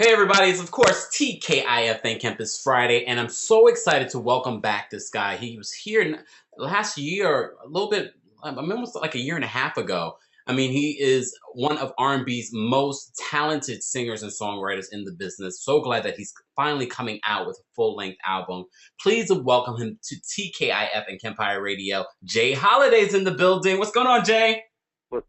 Hey everybody, it's of course TKIF Thank Kemp is Friday, and I'm so excited to welcome back this guy. He was here last year, a little bit, I mean, almost like a year and a half ago. I mean, he is one of R&B's most talented singers and songwriters in the business. So glad that he's finally coming out with a full-length album. Please welcome him to TKIF and KEMPIRE Radio. Jay Holiday's in the building. What's going on, Jay? What's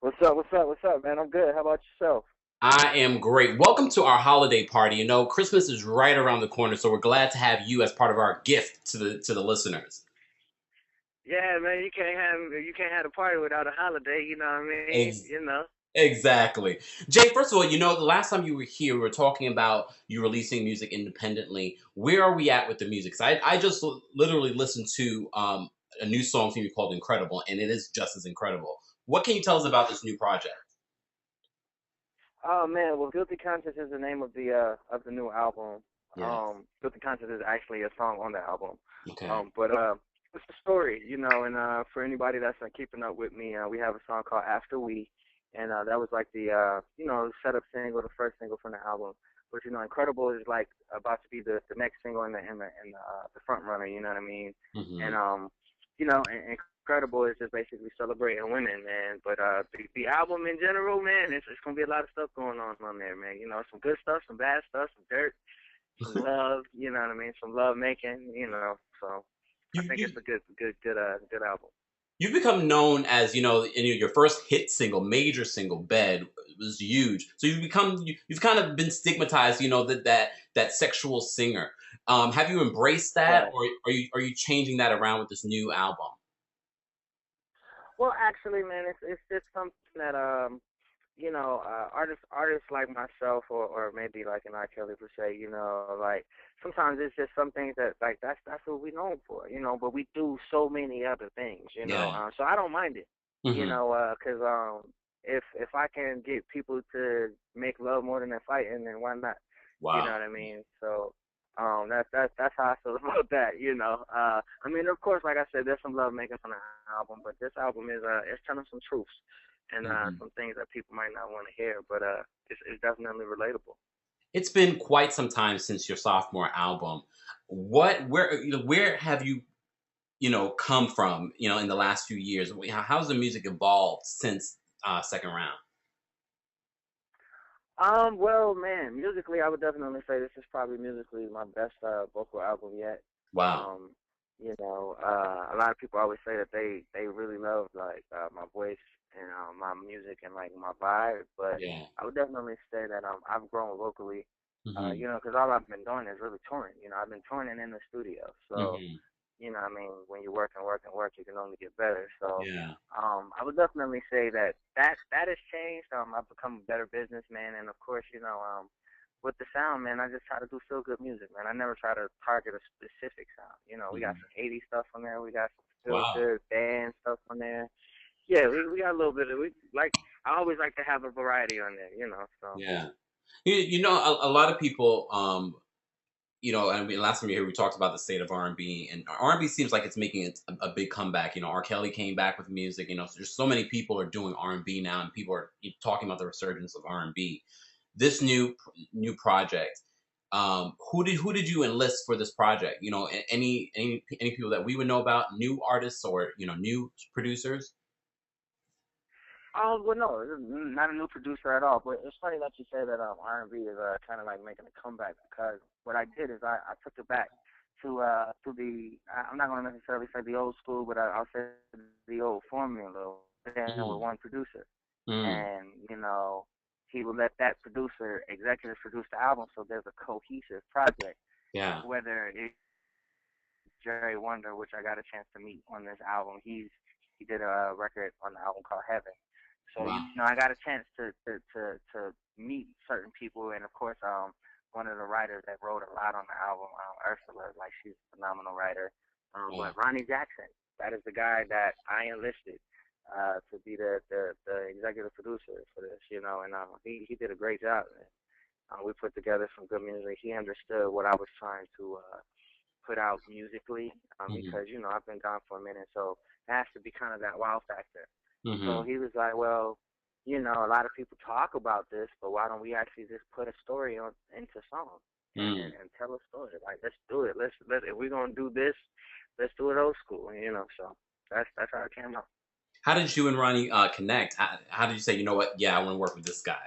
what's up? What's up, man? I'm good. How about yourself? I am great. Welcome to our holiday party. You know, Christmas is right around the corner, so we're glad to have you as part of our gift to the listeners. Yeah, man. You can't have a party without a holiday. You know what I mean? Ex- exactly. Jay, first of all, you know, the last time you were here, we were talking about you releasing music independently. Where are we at with the music? 'Cause I just literally listened to a new song from you called Incredible, and it is just as incredible. What can you tell us about this new project? Oh man. Well, Guilty Conscience is the name of the new album. Yes. Guilty Conscience is actually a song on the album. Okay. But it's a story, you know. And for anybody that's keeping up with me, we have a song called After We, and that was like the setup single, the first single from the album. But Incredible is like about to be the next single in the front runner. You know what I mean? Hmm. And Incredible is just basically celebrating women, man. But the album in general, man, it's gonna be a lot of stuff going on there, man. You know, some good stuff, some bad stuff, some dirt, some love. You know what I mean? Some love making. You know, so I You, think it's you a good album. You've become known as, you know, in your first hit single, major single, "Bed" was huge. So you've kind of been stigmatized, you know, that sexual singer. Have you embraced that, Right. or are you changing that around with this new album? Well, actually, man, it's just something that artists like myself, or maybe like an R. Kelly per se, like sometimes it's just some things that like that's what we known for, but we do so many other things, Yeah. so I don't mind it, Hmm. 'cause if I can get people to make love more than they're fighting, then why not? You know Wow. what I mean? So that's how I feel about that, I mean, of course, like I said, there's some love making on the album, but this album is it's telling some truths and Hmm. some things that people might not want to hear, but it's definitely relatable. It's been quite some time since your sophomore album. Where have you, you know, come from, you know, in the last few years? How's the music evolved since second round? Well, man, musically, I would definitely say this is probably musically my best vocal album yet. Wow. Um, a lot of people always say that they really love like my voice and my music and like my vibe, but Yeah. I would definitely say that I've grown vocally. Hmm. Because all I've been doing is really touring. I've been touring in the studio, so Hmm. I mean, when you work and work and work, you can only get better. So, Yeah. I would definitely say that has changed. I've become a better businessman, and of course, with the sound, man, I just try to do feel good music, man. I never try to target a specific sound. We got Mhm. some 80s stuff on there. We got some feel Wow. good band stuff on there. Yeah, we got a little bit of we like. I always like to have a variety on there, So. Yeah. You know, a lot of people, you know, I mean, last time you were here, we talked about the state of R&B, and R&B seems like it's making a big comeback. You know, R. Kelly came back with music. You know, so there's so many people are doing R&B now, and people are talking about the resurgence of R&B. This new project, who did you enlist for this project? You know, any people that we would know about, new artists or you know, new producers? Oh well, no, not a new producer at all. But it's funny that you say that R&B is kind of like making a comeback because what I did is I took it back to I'm not going to necessarily say the old school, but I'll say the old formula. Then with Mm, one producer, mm, and he would let that producer executive produce the album, so there's a cohesive project. yeah. Whether it's Jerry Wonder, which I got a chance to meet on this album, he did a record on the album called Heaven. So Wow. I got a chance to meet certain people, and of course, one of the writers that wrote a lot on the album, Ursula, like she's a phenomenal writer. Wow. But Ronnie Jackson, that is the guy that I enlisted to be the executive producer for this, and he did a great job. We put together some good music. He understood what I was trying to put out musically, Hmm. because I've been gone for a minute, so it has to be kind of that wow factor. So Hmm. he was like, well, a lot of people talk about this, but why don't we actually just put a story on into song Mm. and tell a story? Like, let's do it. Let if we're gonna do this, let's do it old school. So that's how it came out. How did you and Ronnie connect? How did you say, you know what? Yeah, I want to work with this guy.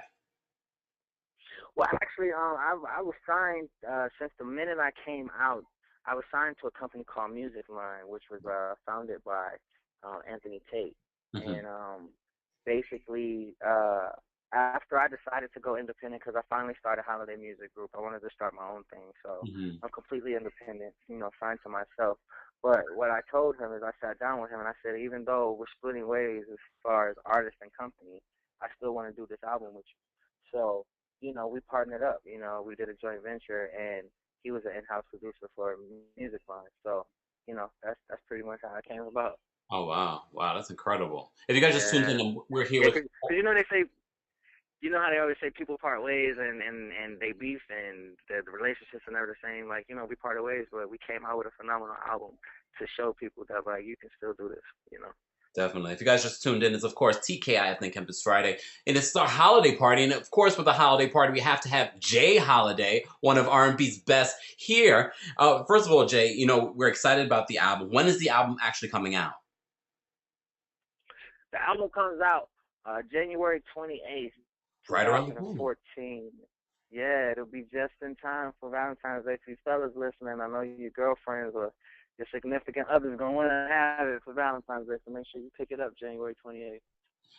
Well, actually, I was signed since the minute I came out. I was signed to a company called Music Line, which was founded by Anthony Tate, Hmm. and basically, after I decided to go independent, because I finally started Holiday Music Group, I wanted to start my own thing, so Hmm. I'm completely independent, signed to myself. But what I told him is I sat down with him and I said, even though we're splitting ways as far as artist and company, I still want to do this album with you. So we partnered up. We did a joint venture, and he was an in-house producer for Music Line. So, that's pretty much how it came about. Oh wow, wow, that's incredible. If you guys just tuned Yeah, in, we're here yeah, with. cause they say, how they always say people part ways and they beef and the relationships are never the same. Like, we parted ways, but we came out with a phenomenal album to show people that like you can still do this. Definitely. If you guys just tuned in, it's of course TKI, I think Campus Friday. And it's our holiday party. And of course, with the holiday party, we have to have Jay Holiday, one of R&B's best here. First of all, Jay, we're excited about the album. When is the album actually coming out? The album comes out January 28th, Right around the corner. 2014. Yeah, it'll be just in time for Valentine's Day. For you fellas listening, I know your girlfriends or your significant others gonna want to have it for Valentine's Day, so make sure you pick it up January 28th.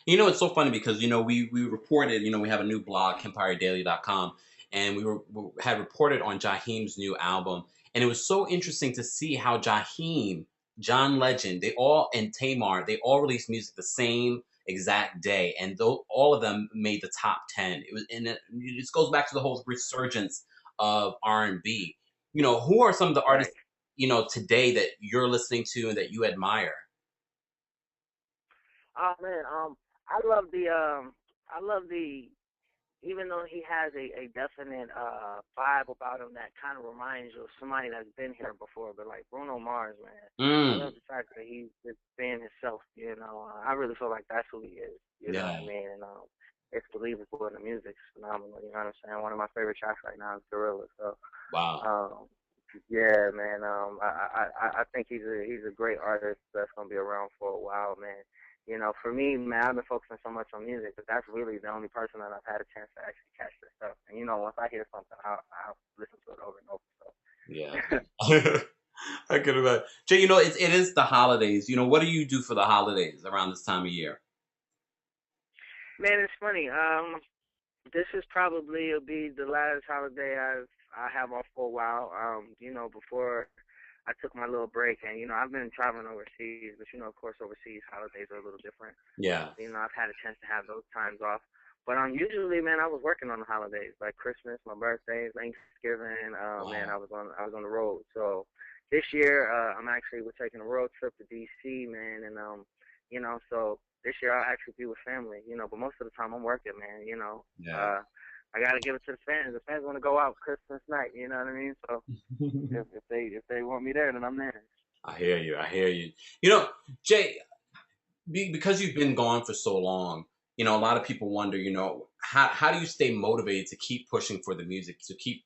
It's so funny because we reported, we have a new blog, KEMPIREDAILY.com, and we had reported on Jaheim's new album, and it was so interesting to see how Jaheim, John Legend, they all and Tamar, they all released music the same exact day, and all of them made the top 10. It just goes back to the whole resurgence of R&B. Who are some of the Right. artists today that you're listening to and that you admire? Oh man, I love the even though he has a definite vibe about him that kind of reminds you of somebody that's been here before, but like Bruno Mars, man, I Mm, love the fact that he's just being himself. I really feel like that's who he is. You know what I yeah. mean? And it's believable, and the music's phenomenal. You know what I'm saying? One of my favorite tracks right now is Gorilla. So, Wow. um, yeah, man. I think he's a great artist that's gonna be around for a while, man. For me, man, I've been focusing so much on music, but that's really the only person that I've had a chance to actually catch this stuff. And once I hear something, I'll listen to it over and over. So, Yeah. I can imagine. Jay, it is the holidays. What do you do for the holidays around this time of year? man, it's funny. This is probably will be the last holiday I have off for a while. Before I took my little break, and I've been traveling overseas, but of course, overseas holidays are a little different. Yeah. I've had a chance to have those times off. But usually, man, I was working on the holidays, like Christmas, my birthday, Thanksgiving. Man, Wow. I was on the road. So this year, we're taking a road trip to DC, man, and so this year I'll actually be with family, but most of the time I'm working, man. Yeah. Uh, I gotta give it to the fans. The fans want to go out Christmas night, you know what I mean? So if they want me there, then I'm there. I hear you. I hear you. You know, Jay, because you've been gone for so long, a lot of people wonder, how do you stay motivated to keep pushing for the music, to keep,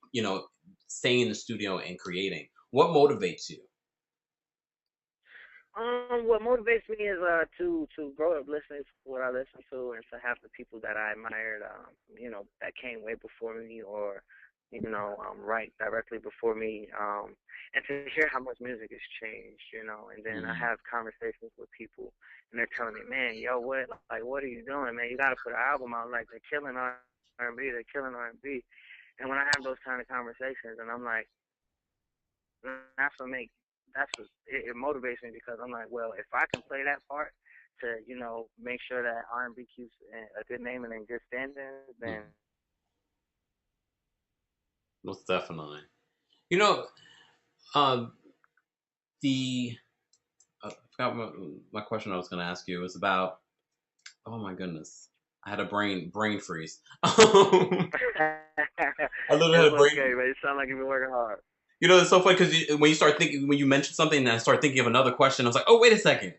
staying in the studio and creating? What motivates you? What motivates me is to grow up listening to what I listen to and to have the people that I admired, that came way before me or right directly before me, and to hear how much music has changed, and then I Mm, have conversations with people and they're telling me, man, yo, what are you doing, man? You got to put an album out, like they're killing R&B, they're killing R&B, and when I have those kind of conversations, and I'm like, that's what makes that's what it motivates me because I'm like, well, if I can play that part to make sure that R&B keeps a good name and in good standing, then mm, most definitely. You know, um, the I forgot my question I was going to ask you. It was about. Oh my goodness, I had a brain freeze. I literally had it's a okay, brain. man. You sound like you've been working hard. It's so funny because when you start thinking, when you mention something, and I start thinking of another question, I was like, oh wait a second.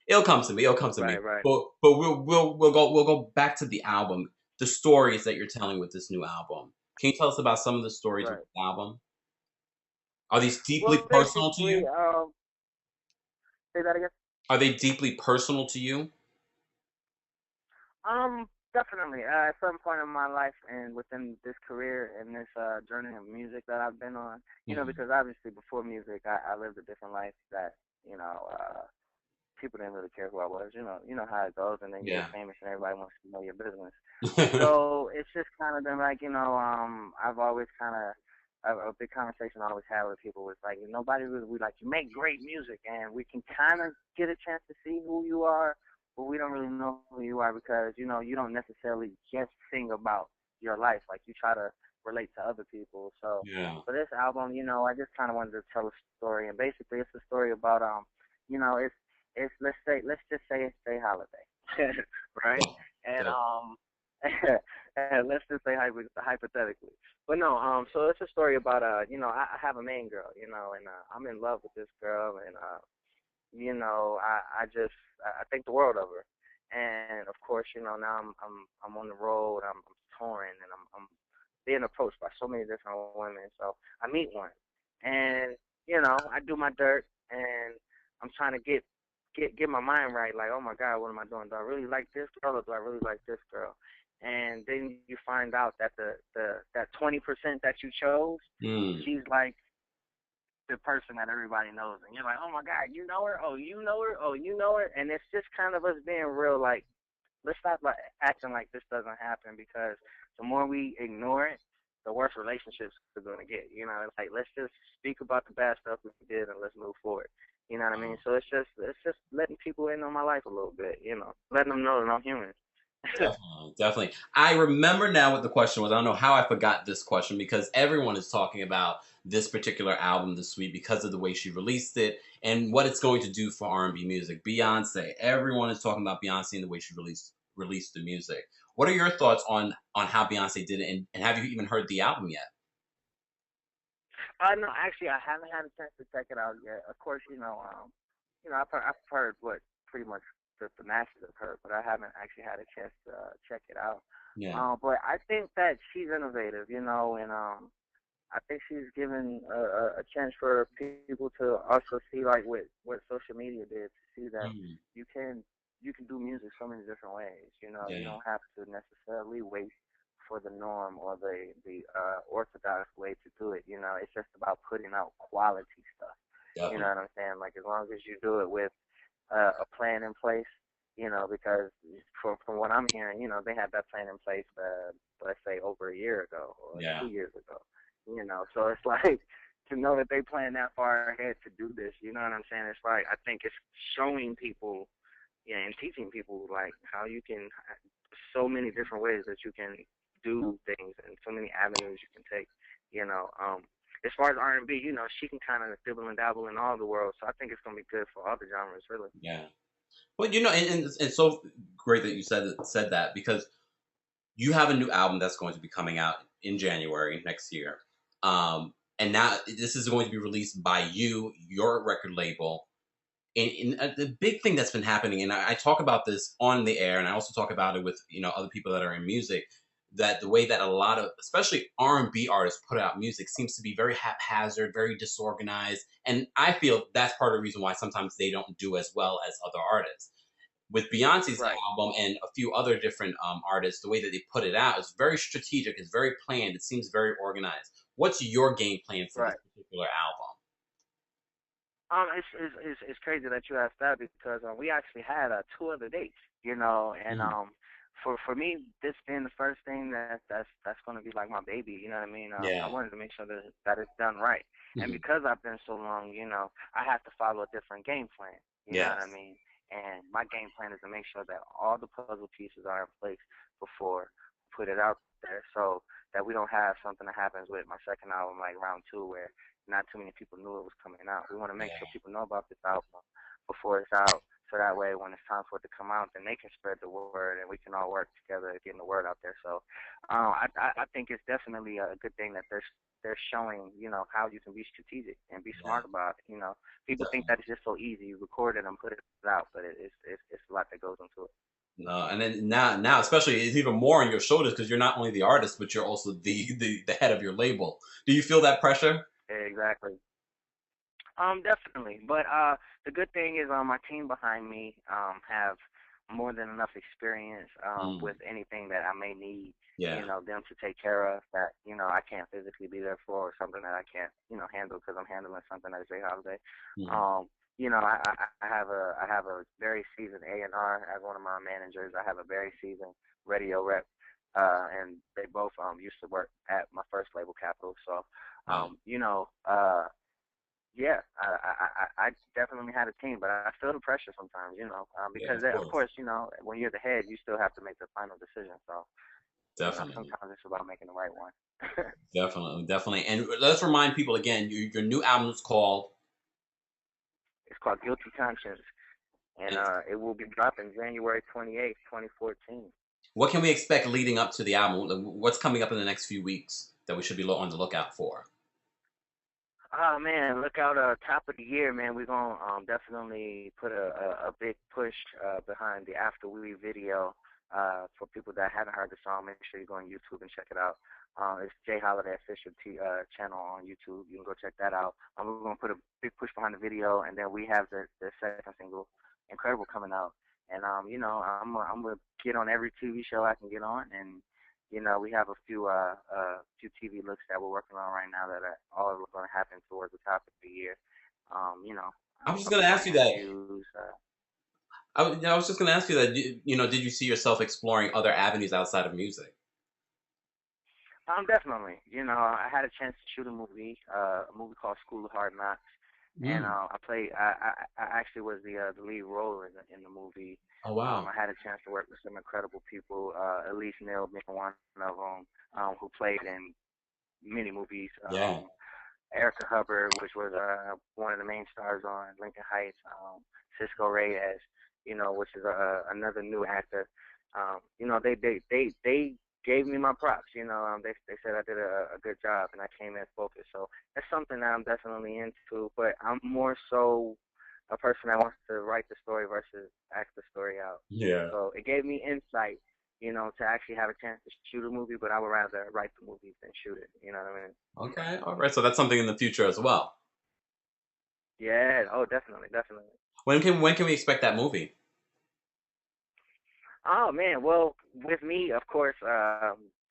It'll come to me. It'll come to Right, me. right, But we'll go back to the album, the stories that you're telling with this new album. Can you tell us about some of the stories with right. the album? Are these deeply Well, personal to basically, you? say that again. Are they deeply personal to you? Definitely. At some point in my life and within this career and this journey of music that I've been on, Mhm. because obviously before music, I lived a different life that you know people didn't really care who I was. You know how it goes, and then you get Yeah. famous and everybody wants to know your business. So it's just kind of been like, I've always kind of a big conversation I always have with people was like, nobody really, we like, you make great music and we can kind of get a chance to see who you are, but we don't really know who you are because, you don't necessarily just sing about your life. Like you try to relate to other people. So Yeah. for this album, I just kind of wanted to tell a story. And basically it's a story about, it's, let's just say it's a holiday. Right? Yeah. And, Yeah. and let's just say hypothetically. But no, so it's a story about I have a main girl, and I'm in love with this girl, and I think the world of her, and of course, now I'm on the road, I'm touring, and I'm being approached by so many different women. So I meet one, and I do my dirt, and I'm trying to get my mind right. Like, oh my God, what am I doing? Do I really like this girl, or do I really like this girl? And then you find out that that 20% that you chose, Mm. she's like the person that everybody knows, and you're like, oh my God, you know her? Oh, you know her? Oh, you know her? And it's just kind of us being real, like, let's stop like acting like this doesn't happen because the more we ignore it, the worse relationships are going to get. It's like let's just speak about the bad stuff we did and let's move forward. You know what I mean? So it's just letting people in on my life a little bit. Letting them know that I'm human. Definitely, definitely. I remember now what the question was. I don't know how I forgot this question because everyone is talking about this particular album this week because of the way she released it and what it's going to do for R&B music. Beyonce. Everyone is talking about Beyonce and the way she released the music. What are your thoughts on how Beyonce did it, and have you even heard the album yet? No, actually, I haven't had a chance to check it out yet. Of course, I've heard what pretty much the masses have heard, but I haven't actually had a chance to check it out. Yeah. But I think that she's innovative, and I think she's given a chance for people to also see like what social media did to see that Mhm. you can you can do music so many different ways. You Yeah. don't have to necessarily wait for the norm or the orthodox way to do it. It's just about putting out quality stuff. You know Definitely. what I'm saying? Like as long as you do it with a plan in place, because from what I'm hearing, they had that plan in place, let's say over a year ago or Yeah. 2 years ago. So it's like to know that they plan that far ahead to do this. You know what I'm saying? It's like I think it's showing people, yeah, and teaching people like how you can, so many different ways that you can do things and so many avenues you can take. You know, um, as far as R&B, she can kind of dibble and dabble in all the world. So I think it's gonna be good for all the genres, really. Yeah. Well, and it's so great that you said that because you have a new album that's going to be coming out in January next year. And now this is going to be released by you, your record label. And the big thing that's been happening, and I talk about this on the air, and I also talk about it with other people that are in music, that the way that a lot of, especially R&B artists, put out music seems to be very haphazard, very disorganized, and I feel that's part of the reason why sometimes they don't do as well as other artists with Beyonce's Right, album and a few other different artists, the way that they put it out is very strategic. It's very planned. It seems very organized. What's your game plan for this right. particular album? It's crazy that you asked that because we actually had two other dates, and Mm, for me, this being the first thing that's going to be like my baby, you know what I mean? I yeah. wanted to make sure that it's done right, and Mhm. because I've been so long, I have to follow a different game plan, you know what I Yes. mean? And my game plan is to make sure that all the puzzle pieces are in place before we put it out there, so that we don't have something that happens with my second album like round two where not too many people knew it was coming out. We want to make sure Yeah. people know about this album before it's out, So that way, when it's time for it to come out, then they can spread the word, and we can all work together getting the word out there. So, I think it's definitely a good thing that they're showing, how you can be strategic and be Yeah, smart about it. People think definitely. that it's just so easy. You record it and put it out, but it's a lot that goes into it. No, and then now especially it's even more on your shoulders because you're not only the artist but you're also the head of your label. Do you feel that pressure? Exactly. Definitely. But the good thing is, my team behind me have more than enough experience with Mm, anything that I may need, yeah. them to take care of that, I can't physically be there for, or something that I can't, handle because I'm handling something as Jay Holiday. Mm. Um, I have a very seasoned A&R as one of my managers. I have a very seasoned radio rep, and they both used to work at my first label, Capital. So, Wow. um, you know, uh, yeah, I definitely had a team, but I feel the pressure sometimes, Yeah, because of of course. course, when you're the head, you still have to make the final decision. So, Definitely. sometimes it's about making the right one. Definitely. Definitely. And let's remind people again, your new album is called It's called Guilty Conscience, and and it will be dropping January 28th, 2014. what can we expect leading up to the album? What's coming up in the next few weeks that we should be on the lookout for? Oh man, look out! Top of the year, man. We're gonna definitely put a big push behind the After We video. For people that haven't heard the song, make sure you go on YouTube and check it out. It's Jay Holiday official channel on YouTube. You can go check that out. We're gonna put a big push behind the video, and then we have the second single, Incredible, coming out. And I'm gonna get on every TV show I can get on, and we have a few TV looks that we're working on right now that are all going to happen towards the top of the year. I was just Some going to more ask you that. interviews. I was just going to ask you that. Did you see yourself exploring other avenues outside of music? Definitely. I had a chance to shoot a movie called School of Hard Knocks, and Mm. I played. I actually was the lead role in the movie. Oh wow. I had a chance to work with some incredible people. Elise Neal being one of them, who played in many movies. Yeah. Erica Hubbard, which was one of the main stars on Lincoln Heights. Cisco Reyes, which is another new actor. They gave me my props. They said I did a good job and I came in focused. So that's something that I'm definitely into. But I'm more so a person that wants to write the story versus act the story out. Yeah. So it gave me insight, to actually have a chance to shoot a movie, but I would rather write the movie than shoot it. You know what I mean? Okay. All right. So that's something in the future as well. Yeah. Oh, definitely, definitely. When can we expect that movie? Oh man. Well, with me, of course,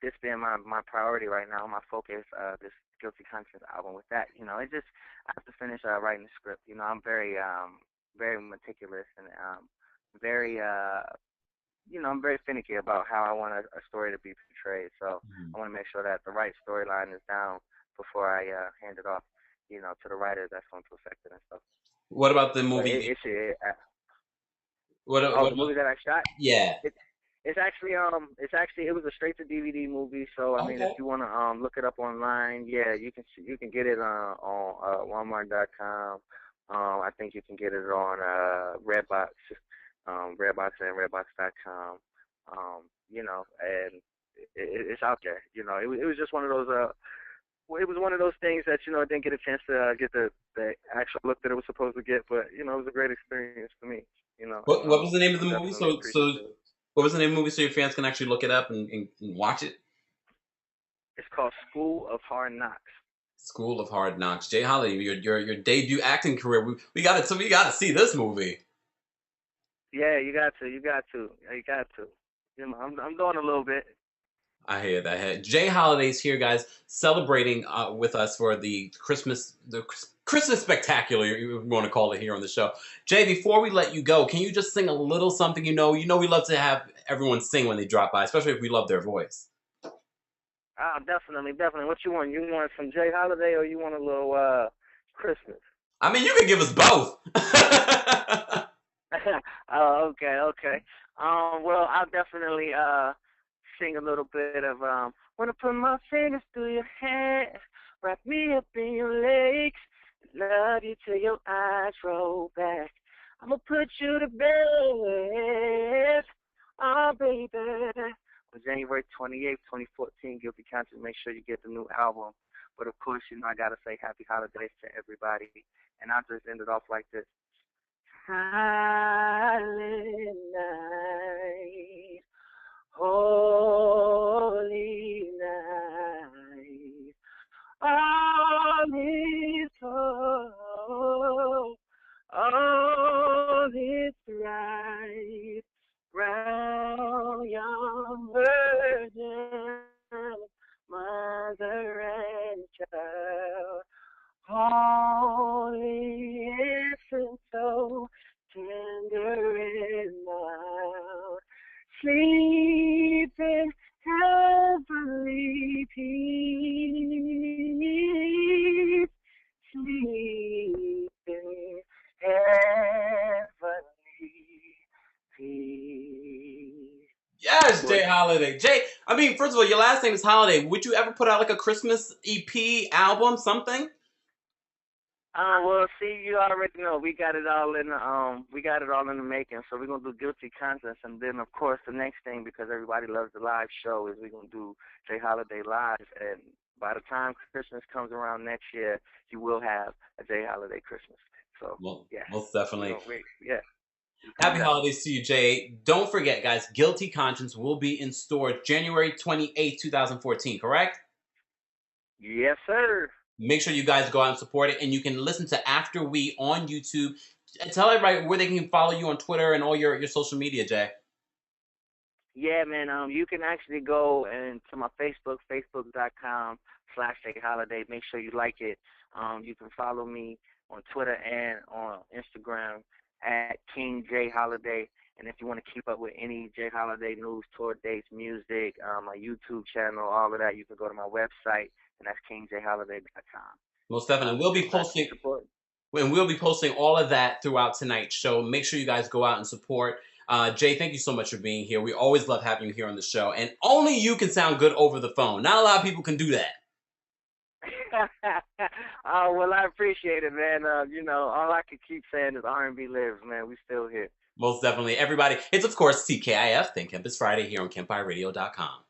this being my priority right now, my focus, this Guilty Conscience album. With that, it just I have to finish writing the script. I'm very meticulous and very I'm very finicky about how I want a story to be portrayed. So Mhm. I want to make sure that the right storyline is down before I hand it off, to the writer that's going to perfect it and stuff. What about the But movie? oh, What the movie about? that I shot, Yeah. it it was a straight to DVD movie. So I mean, if Okay. you want to look it up online, yeah, you can get it on Walmart.com. I think you can get it on Redbox, Redbox and Redbox.com. And it's out there. It was just one of those. It was one of those things that I didn't get a chance to get the actual look that it was supposed to get, but it was a great experience for me. And What was the name of the I'm movie? definitely So appreciative. what was the name of the movie so your fans can actually look it up and watch it? It's called School of Hard Knocks. School of Hard Knocks. Jay Holiday, your debut acting career. We got it. So we got to see this movie. Yeah, you got to. I'm doing a little bit. I hear that. Jay Holiday's here, guys, celebrating with us for the Christmas spectacular. You want to call it here on the show. Jay, before we let you go, can you just sing a little something? We love to have everyone sing when they drop by, especially if we love their voice. Definitely, definitely. What you want? You want some Jay Holiday or you want a little Christmas? I mean, you can give us both. Oh, okay, okay. Well, I'll definitely sing a little bit of wanna put my fingers through your hair, wrap me up in your legs, love you till your eyes roll back. I'ma put you to bed. Oh, baby. On January 28th, 2014, Guilty Conscience, make sure you get the new album. But of course, I gotta say happy holidays to everybody. And I'll just end it off like this. Silent night, holy night, all is whole, all is right, round young virgin, mother and child. Holy infant, so tender and mild, sleep in heavenly peace, sleep in heavenly peace. Yes, Jay Holiday. Jay, I mean, first of all, your last name is Holiday. Would you ever put out like a Christmas EP album, something? Well, see, you already know we got it all in the making. So we're gonna do Guilty Conscience, and then of course the next thing, because everybody loves the live show, is we're gonna do Jay Holiday Live. And by the time Christmas comes around next year, you will have a Jay Holiday Christmas. So Well, yeah, most definitely. yeah, it's Happy coming up. holidays to you, Jay. Don't forget, guys, Guilty Conscience will be in store January 28th, 2014, correct? Yes, sir. Make sure you guys go out and support it. And you can listen to After We on YouTube. Tell everybody where they can follow you on Twitter and all your social media, Jay. Yeah, man. You can actually go and to my Facebook, facebook.com/Jay Holiday. Make sure you like it. You can follow me on Twitter and on Instagram at King J Holiday. And if you want to keep up with any J Holiday news, tour dates, music, my YouTube channel, all of that, you can go to my website, and that's kingjholiday.com. Most definitely. Support. We'll be posting all of that throughout tonight's show. Make sure you guys go out and support. Jay, thank you so much for being here. We always love having you here on the show. And only you can sound good over the phone. Not a lot of people can do that. Oh, well, I appreciate it, man. All I can keep saying is R&B lives, man. We still here. Most definitely. Everybody, it's of course CKIF, Think Kemp is Friday here on KEMPIRERadio.com.